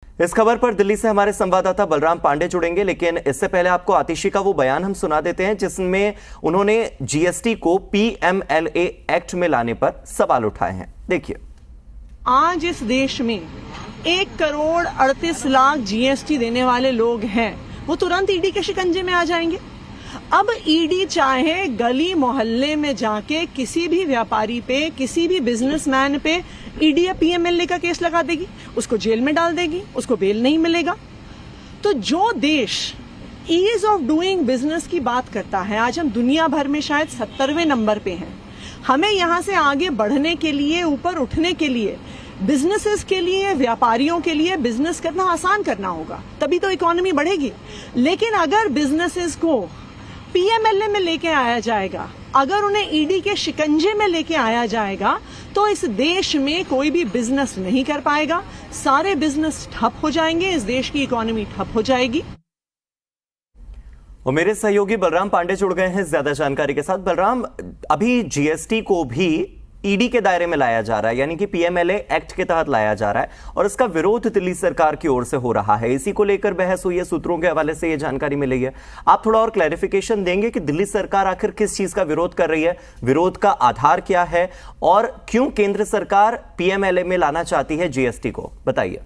इस खबर पर दिल्ली से हमारे संवाददाता बलराम पांडे जुड़ेंगे, लेकिन इससे पहले आपको आतिशी का वो बयान हम सुना देते हैं जिसमें उन्होंने जीएसटी को पीएमएलए एक्ट में लाने पर सवाल उठाए हैं। देखिए, आज इस देश में 1,38,00,000 जीएसटी देने वाले लोग हैं, वो तुरंत ईडी के शिकंजे में आ जाएंगे। अब ईडी चाहे गली मोहल्ले में जाके किसी भी व्यापारी पे, किसी भी बिजनेसमैन पे ईडी या पीएमएलए का केस लगा देगी, उसको जेल में डाल देगी, उसको बेल नहीं मिलेगा। तो जो देश ईज ऑफ डूइंग बिजनेस की बात करता है, आज हम दुनिया भर में शायद 70वें नंबर पे हैं। हमें यहां से आगे बढ़ने के लिए, ऊपर उठने के लिए, बिजनेसेस के लिए, व्यापारियों के लिए बिजनेस करना आसान करना होगा, तभी तो इकोनॉमी बढ़ेगी। लेकिन अगर बिजनेसेस को पीएमएलए में लेके आया जाएगा, अगर उन्हें ईडी के शिकंजे में लेके आया जाएगा, तो इस देश में कोई भी बिजनेस नहीं कर पाएगा, सारे बिजनेस ठप हो जाएंगे, इस देश की इकोनॉमी ठप हो जाएगी। और मेरे सहयोगी बलराम पांडे जुड़ गए हैं ज्यादा जानकारी के साथ। बलराम, अभी जीएसटी को भी ईडी के दायरे में लाया जा रहा है, यानी कि पीएमएलए एक्ट के तहत लाया जा रहा है, और इसका विरोध दिल्ली सरकार की ओर से हो रहा है। इसी को लेकर बहस हुई है, सूत्रों के हवाले से यह जानकारी मिली है। आप थोड़ा और क्लैरिफिकेशन देंगे कि दिल्ली सरकार आखिर किस चीज का विरोध कर रही है, विरोध का आधार क्या है, और क्यों केंद्र सरकार पीएमएलए में लाना चाहती है जीएसटी को, बताइए।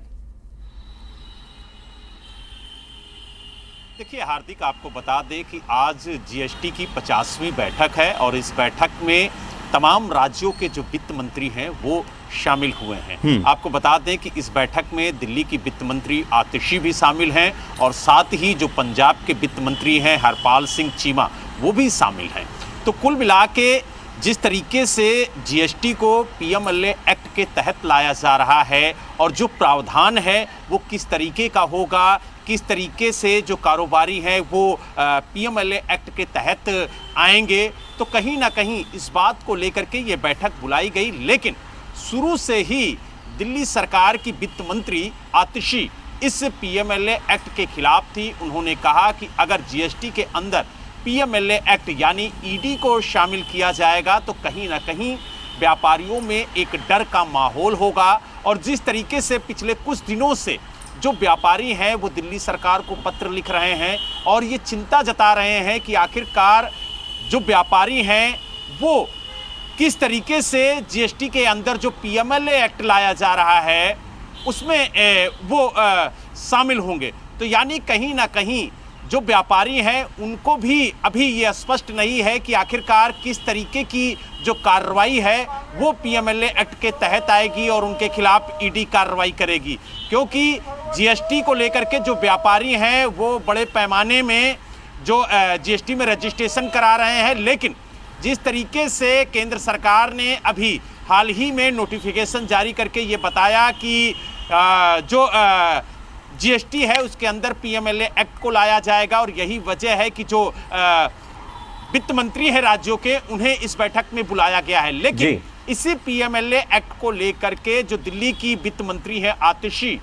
देखिए हार्दिक, आपको बता दें कि आज जीएसटी की 50वीं बैठक है और इस बैठक में तमाम राज्यों के जो वित्त मंत्री हैं वो शामिल हुए हैं। आपको बता दें कि इस बैठक में दिल्ली की वित्त मंत्री आतिशी भी शामिल हैं और साथ ही जो पंजाब के वित्त मंत्री हैं हरपाल सिंह चीमा, वो भी शामिल हैं। तो कुल मिला के जिस तरीके से जीएसटी को पीएमएलए एक्ट के तहत लाया जा रहा है और जो प्रावधान है वो किस तरीके का होगा, किस तरीके से जो कारोबारी हैं वो पीएमएलए एक्ट के तहत आएंगे, तो कहीं ना कहीं इस बात को लेकर के ये बैठक बुलाई गई। लेकिन शुरू से ही दिल्ली सरकार की वित्त मंत्री आतिशी इस पीएमएलए एक्ट के खिलाफ थी। उन्होंने कहा कि अगर जीएसटी के अंदर पीएमएलए एक्ट यानी ईडी को शामिल किया जाएगा तो कहीं ना कहीं व्यापारियों में एक डर का माहौल होगा। और जिस तरीके से पिछले कुछ दिनों से जो व्यापारी हैं वो दिल्ली सरकार को पत्र लिख रहे हैं और ये चिंता जता रहे हैं कि आखिरकार जो व्यापारी हैं वो किस तरीके से जीएसटी के अंदर जो पीएमएलए एक्ट लाया जा रहा है उसमें वो शामिल होंगे। तो यानी कहीं ना कहीं जो व्यापारी हैं उनको भी अभी ये स्पष्ट नहीं है कि आखिरकार किस तरीके की जो कार्रवाई है वो पीएमएलए एक्ट के तहत आएगी और उनके खिलाफ ईडी कार्रवाई करेगी, क्योंकि जीएसटी को लेकर के जो व्यापारी हैं वो बड़े पैमाने में जो जीएसटी में रजिस्ट्रेशन करा रहे हैं। लेकिन जिस तरीके से केंद्र सरकार ने अभी हाल ही में नोटिफिकेशन जारी करके ये बताया कि जो जीएसटी है उसके अंदर पीएमएलए एक्ट को लाया जाएगा, और यही वजह है कि जो वित्त मंत्री है राज्यों के उन्हें इस बैठक में बुलाया गया है। लेकिन इसी पीएमएलए एक्ट को लेकर के जो दिल्ली की वित्त मंत्री है आतिशी,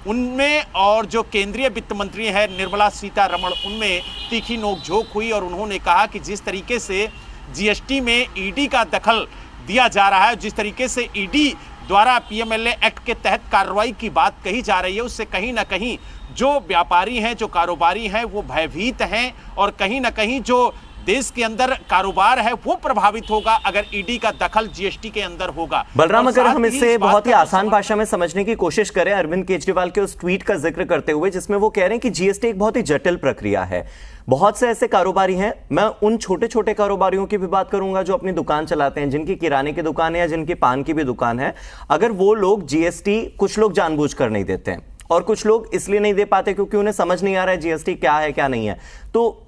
उनमें और जो केंद्रीय वित्त मंत्री है निर्मला सीतारमण, उनमें तीखी नोकझोंक हुई और उन्होंने कहा कि जिस तरीके से जीएसटी में ईडी का दखल दिया जा रहा है, जिस तरीके से ईडी द्वारा पीएमएलए एक्ट के तहत कार्रवाई की बात कही जा रही है, उससे कहीं ना कहीं जो व्यापारी हैं, जो कारोबारी हैं वो भयभीत हैं और कहीं ना कहीं जो देश के अंदर कारोबार है वो प्रभावित होगा अगर ईडी का दखल जीएसटी के अंदर होगा। बलराम, अगर हम इसे बहुत ही आसान भाषा में समझने की कोशिश करें अरविंद केजरीवाल के उस ट्वीट का जिक्र करते हुए जिसमें वो कह रहे हैं कि जीएसटी एक बहुत ही जटिल प्रक्रिया है, बहुत से ऐसे कारोबारी हैं, मैं उन छोटे छोटे कारोबारियों की भी बात करूंगा जो अपनी दुकान चलाते हैं, जिनकी किराने की दुकान है या जिनकी पान की भी दुकान है, अगर वो लोग जीएसटी, कुछ लोग जानबूझकर नहीं देते हैं और कुछ लोग इसलिए नहीं दे पाते क्योंकि उन्हें समझ नहीं आ रहा है जीएसटी क्या है क्या नहीं है, तो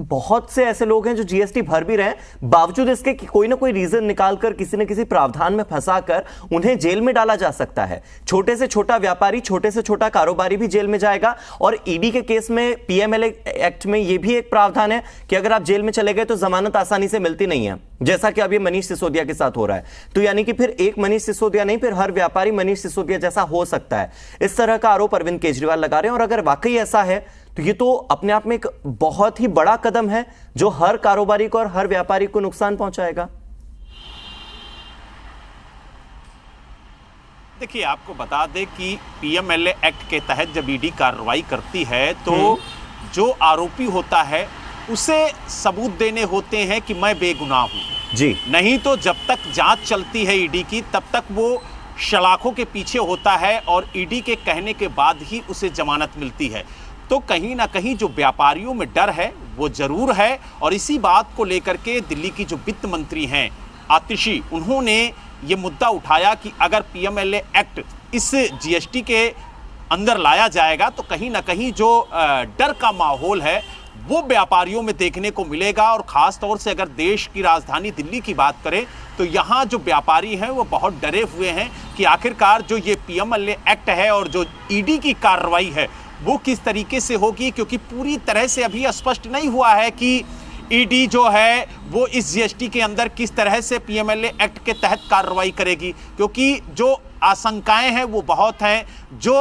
बहुत से ऐसे लोग हैं जो जीएसटी भर भी रहे हैं, बावजूद इसके कोई ना कोई रीजन निकालकर किसी न किसी प्रावधान में फंसाकर उन्हें जेल में डाला जा सकता है। छोटे से छोटा व्यापारी, छोटे से छोटा कारोबारी भी जेल में जाएगा। और ईडी के केस में पीएमएलए एक्ट में यह भी एक प्रावधान है कि अगर आप जेल में चले गए तो जमानत आसानी से मिलती नहीं है, जैसा कि अब ये मनीष सिसोदिया के साथ हो रहा है। तो यानी कि फिर एक मनीष सिसोदिया नहीं, फिर हर व्यापारी मनीष सिसोदिया जैसा हो सकता है। इस तरह का आरोप अरविंद केजरीवाल लगा रहे हैं। और अगर वाकई ऐसा है तो ये तो अपने आप में एक बहुत ही बड़ा कदम है जो हर कारोबारी को और हर व्यापारी को नुकसान पहुंचाएगा। देखिए, आपको बता दें कि पीएमएलए एक्ट के तहत जब ईडी कार्रवाई करती है तो जो आरोपी होता है उसे सबूत देने होते हैं कि मैं बेगुनाह हूं जी। नहीं तो जब तक जांच चलती है ईडी की तब तक वो सलाखों के पीछे होता है और ईडी के कहने के बाद ही उसे जमानत मिलती है। तो कहीं ना कहीं जो व्यापारियों में डर है वो जरूर है, और इसी बात को लेकर के दिल्ली की जो वित्त मंत्री हैं आतिशी, उन्होंने ये मुद्दा उठाया कि अगर पीएमएलए एक्ट इस जीएसटी के अंदर लाया जाएगा तो कहीं ना कहीं जो डर का माहौल है वो व्यापारियों में देखने को मिलेगा। और खास तौर से अगर देश की राजधानी दिल्ली की बात करें तो यहाँ जो व्यापारी हैं वो बहुत डरे हुए हैं कि आखिरकार जो ये पीएमएलए एक्ट है और जो ईडी की कार्रवाई है वो किस तरीके से होगी, क्योंकि पूरी तरह से अभी स्पष्ट नहीं हुआ है कि ईडी जो है वो इस जीएसटी के अंदर किस तरह से पीएमएलए एक्ट के तहत कार्रवाई करेगी, क्योंकि जो आशंकाएं हैं वो बहुत हैं, जो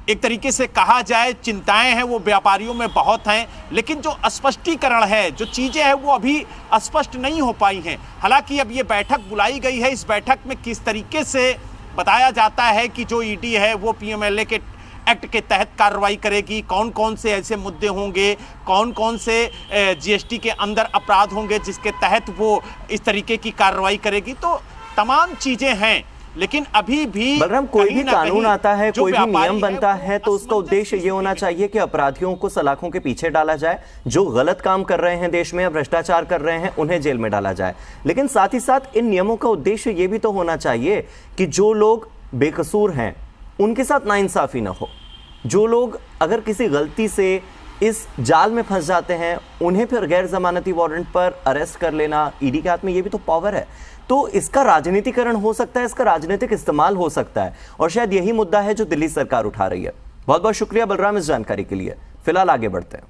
एक तरीके से कहा जाए चिंताएं हैं वो व्यापारियों में बहुत हैं, लेकिन जो स्पष्टीकरण है, जो चीज़ें हैं वो अभी स्पष्ट नहीं हो पाई हैं। हालांकि अब ये बैठक बुलाई गई है, इस बैठक में किस तरीके से बताया जाता है कि जो ईडी है वो पीएमएलए के एक्ट के तहत कार्रवाई करेगी, कौन कौन से ऐसे मुद्दे होंगे, कौन कौन से जीएसटी के अंदर अपराध होंगे जिसके तहत वो इस तरीके की कार्रवाई करेगी, तो तमाम चीज़ें हैं। लेकिन अभी भी बलराम, कोई भी कानून आता है, कोई भी नियम बनता है तो उसका उद्देश्य ये होना चाहिए कि अपराधियों को सलाखों के पीछे डाला जाए, जो गलत काम कर रहे हैं देश में, भ्रष्टाचार कर रहे हैं, उन्हें जेल में डाला जाए। लेकिन साथ ही साथ इन नियमों का उद्देश्य ये भी तो होना चाहिए कि जो लोग बेकसूर हैं उनके साथ नाइंसाफी ना हो। जो लोग अगर किसी गलती से इस जाल में फंस जाते हैं उन्हें फिर गैर जमानती वारंट पर अरेस्ट कर लेना, ईडी के हाथ में ये भी तो पावर है। तो इसका राजनीतिकरण हो सकता है, इसका राजनीतिक इस्तेमाल हो सकता है, और शायद यही मुद्दा है जो दिल्ली सरकार उठा रही है। बहुत बहुत शुक्रिया बलराम इस जानकारी के लिए। फिलहाल आगे बढ़ते हैं।